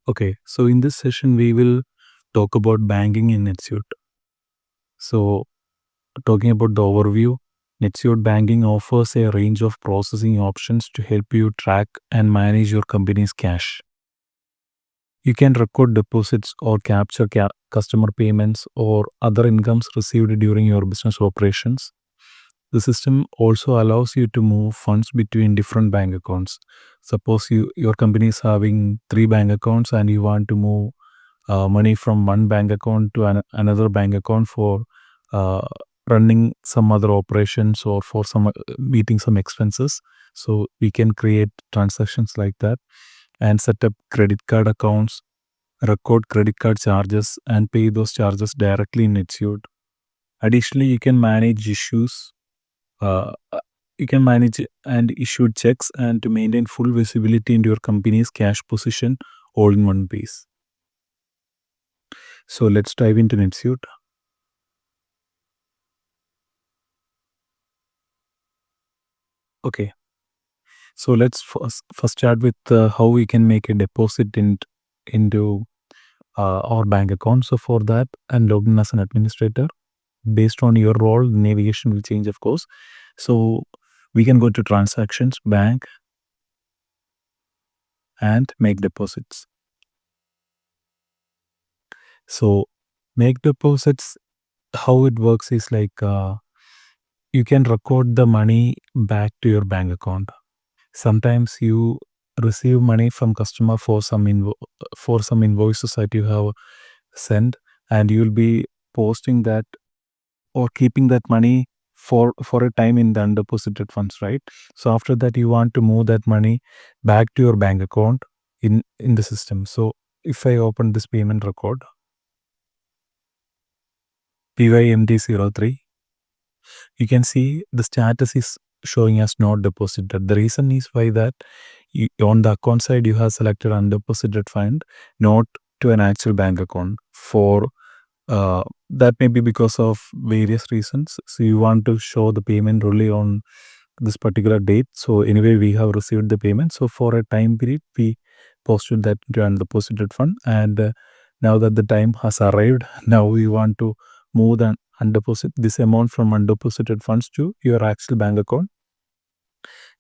Okay, so in this session, we will talk about banking in NetSuite. So, talking about the overview, NetSuite Banking offers a range of processing options to help you track and manage your company's cash. You can record deposits or capture customer payments or other incomes received during your business operations. The system also allows you to move funds between different bank accounts. Suppose your company is having three bank accounts and you want to move money from one bank account to another bank account for uh, running some other operations or for some meeting some expenses. So we can create transactions like that and set up credit card accounts, record credit card charges, and pay those charges directly in NetSuite. Additionally, you can manage issues. Uh, uh, you can manage and issue checks and to maintain full visibility into your company's cash position all in one place. So let's dive into NetSuite. Okay, so let's first start with how we can make a deposit into our bank account. So for that, and log in as an administrator. Based on your role, navigation will change, of course. So we can go to transactions, bank, and make deposits. So make deposits, how it works is like you can record the money back to your bank account. Sometimes you receive money from customer for for some invoices that you have sent, and you'll be posting that or keeping that money for a time in the undeposited funds, right? So after that you want to move that money back to your bank account in the system. So if I open this payment record, PYMD03, you can see the status is showing as not deposited. The reason is why that on the account side you have selected undeposited fund, not to an actual bank account. For that may be because of various reasons. So you want to show the payment only on this particular date. So anyway, we have received the payment. So for a time period, we posted that to undeposited fund, and now that the time has arrived, now we want to move the undeposit this amount from undeposited funds to your actual bank account.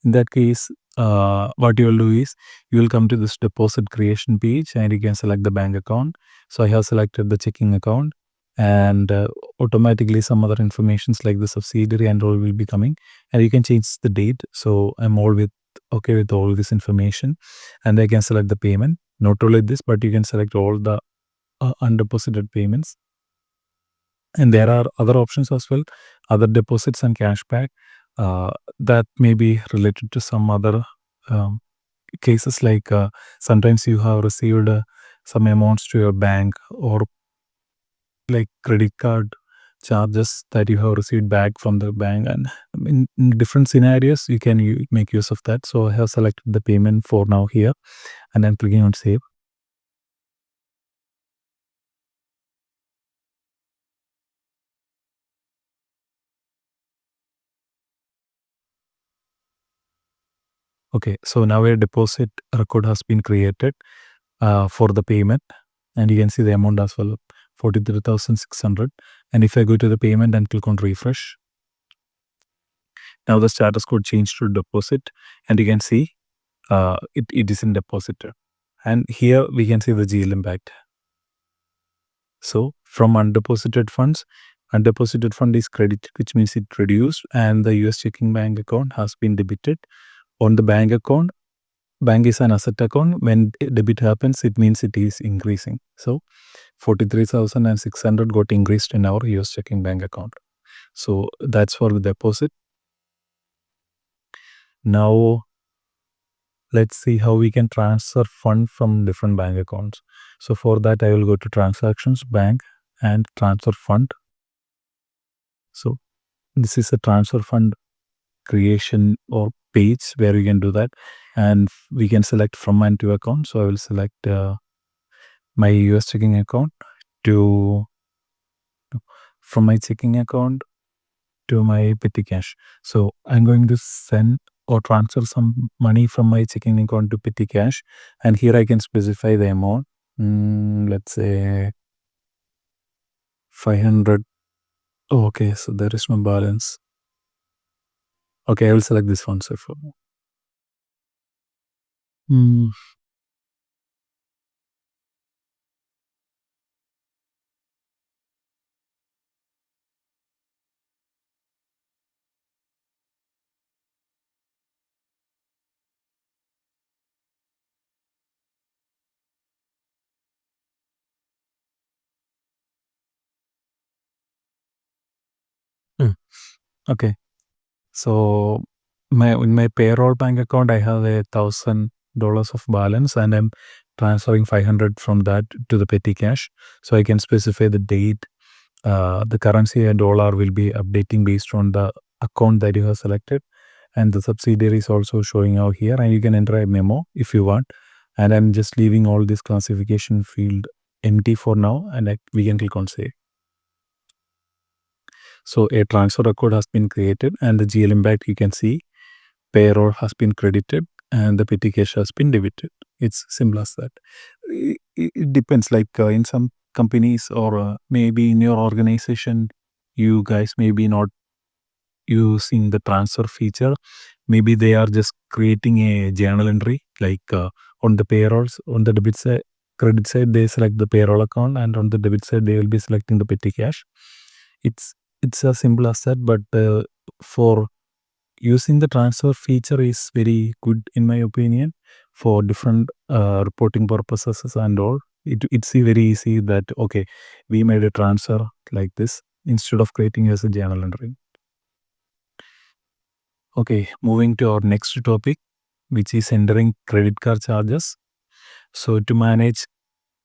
In that case, what you will do is you will come to this deposit creation page and you can select the bank account. So I have selected the checking account, and automatically some other informations like the subsidiary and all will be coming, and you can change the date. So I'm all with okay with all this information, and I can select the payment. Not only this, but you can select all the undeposited payments, and there are other options as well, other deposits and cashback that may be related to some other um, cases, like sometimes you have received some amounts to your bank, or like credit card charges that you have received back from the bank, and in different scenarios you can make use of that. So I have selected the payment for now here, and I'm clicking on save. Okay, so now a deposit record has been created for the payment, and you can see the amount as well, 43,600. And if I go to the payment and click on refresh, now the status code changed to deposit, and you can see it is in depositor. And here we can see the GL impact. So from undeposited fund is credited, which means it reduced, and the US checking bank account has been debited. On the bank account, bank is an asset account. When debit happens, it means it is increasing. So 43,600 got increased in our US checking bank account. So that's for the deposit. Now let's see how we can transfer fund from different bank accounts. So for that, I will go to transactions, bank, and transfer fund. So this is a transfer fund creation or page where we can do that, and we can select from and to account. So I will select my US checking account to from my checking account to my petty cash. So I'm going to send or transfer some money from my checking account to petty cash, and here I can specify the amount. let's say 500. Oh, okay, so there is no balance. Okay, I will select this one. So for mm, okay. So in my payroll bank account, I have $1,000 of balance, and I'm transferring 500 from that to the petty cash. So I can specify the date. The currency and dollar will be updating based on the account that you have selected, and the subsidiary is also showing out here. And you can enter a memo if you want. And I'm just leaving all this classification field empty for now, and we can click on save. So a transfer record has been created, and the GL impact you can see payroll has been credited and the petty cash has been debited. It's simple as that. It depends. Like in some companies or maybe in your organization, you guys maybe not using the transfer feature. Maybe they are just creating a journal entry like on the payrolls on the debit side, credit side they select the payroll account, and on the debit side they will be selecting the petty cash. It's as simple as that, but for using the transfer feature is very good in my opinion for different reporting purposes and all. It's very easy that okay, we made a transfer like this instead of creating as a journal entry. Okay, moving to our next topic, which is entering credit card charges. So to manage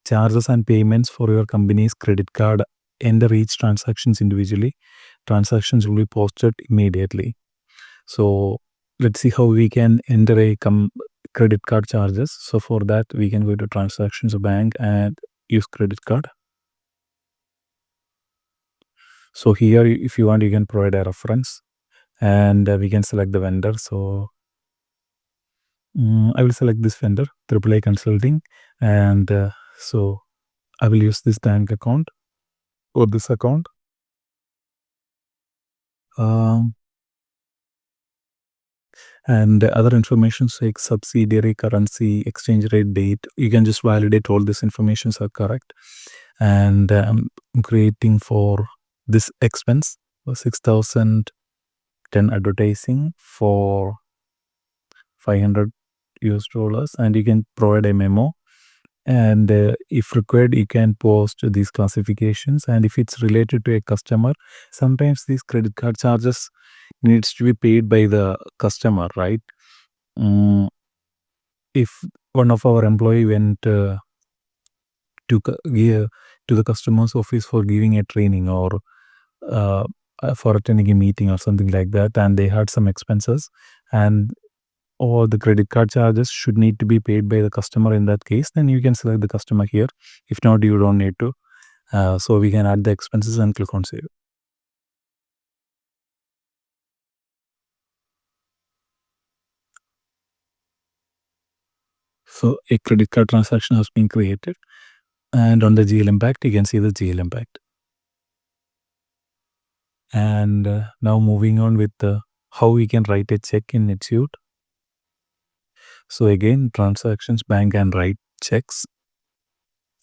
charges and payments for your company's credit card, enter each transactions individually. Transactions will be posted immediately. So let's see how we can enter a credit card charges. So for that, we can go to transactions bank and use credit card. So here, if you want, you can provide a reference, and we can select the vendor. So I will select this vendor, AAA Consulting, and so I will use this bank account or this account. Um, and the other information like subsidiary currency, exchange rate, date. You can just validate all these informations are correct. And I'm creating for this expense for 6,010 advertising for 500 US dollars, and you can provide a memo, and if required you can post these classifications. And if it's related to a customer, sometimes these credit card charges needs to be paid by the customer, right? Mm, if one of our employee went to the customer's office for giving a training or uh, for attending a meeting or something like that, and they had some expenses, and all the credit card charges should need to be paid by the customer in that case, then you can select the customer here. If not, you don't need to. So we can add the expenses and click on save. So a credit card transaction has been created, and on the GL impact, you can see the GL impact. And now moving on with how we can write a check in NetSuite. So again, transactions, bank, and write checks.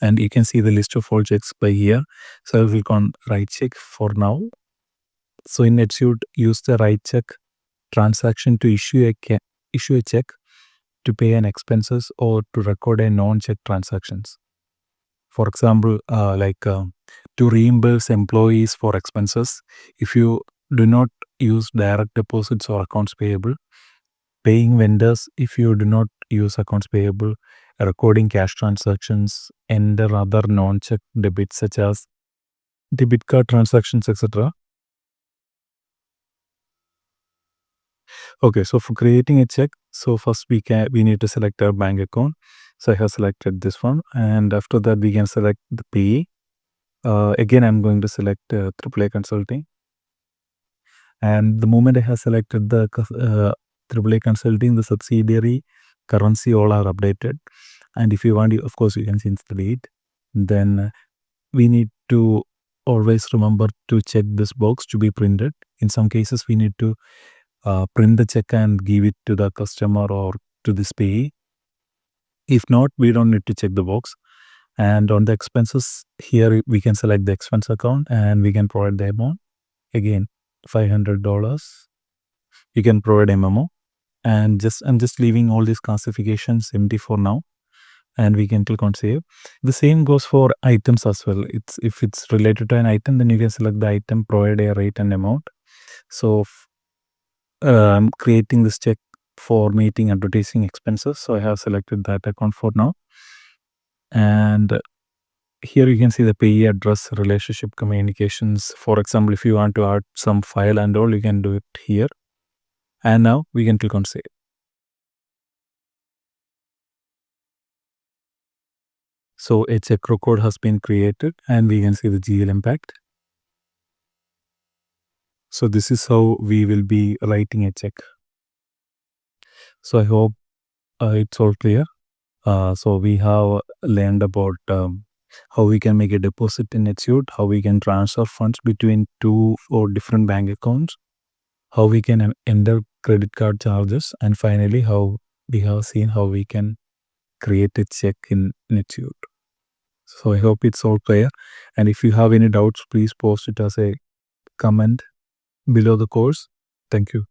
And you can see the list of all checks by here. So I will click on write check for now. So in NetSuite, use the write check transaction to issue a check to pay an expenses or to record a non-check transactions. For example, to reimburse employees for expenses, if you do not use direct deposits or accounts payable, paying vendors if you do not use accounts payable, recording cash transactions, enter other non-check debits such as debit card transactions, etc. Okay, so for creating a check, so first we need to select our bank account. So I have selected this one, and after that we can select the pay. Again, I'm going to select AAA Consulting, and the moment I have selected the AAA Consulting, the subsidiary currency all are updated, And if you want, of course, you can change the date. Then we need to always remember to check this box to be printed. In some cases, we need to print the check and give it to the customer or to this payee. If not, we don't need to check the box. And on the expenses, here we can select the expense account and we can provide the amount. Again, $500. You can provide a memo. And I'm just leaving all these classifications empty for now. And we can click on save. The same goes for items as well. If it's related to an item, then you can select the item, provide a rate and amount. So I'm creating this check for meeting advertising expenses. So I have selected that account for now. And here you can see the payee address, relationship communications. For example, if you want to add some file and all, you can do it here. And now we can click on save. So a check record has been created and we can see the GL impact. So this is how we will be writing a check. So I hope it's all clear. So we have learned about how we can make a deposit in NetSuite, how we can transfer funds between 2 or different bank accounts, how we can enter credit card charges, and finally how we have seen how we can create a check in NetSuite. So I hope it's all clear. And if you have any doubts, please post it as a comment below the course. Thank you.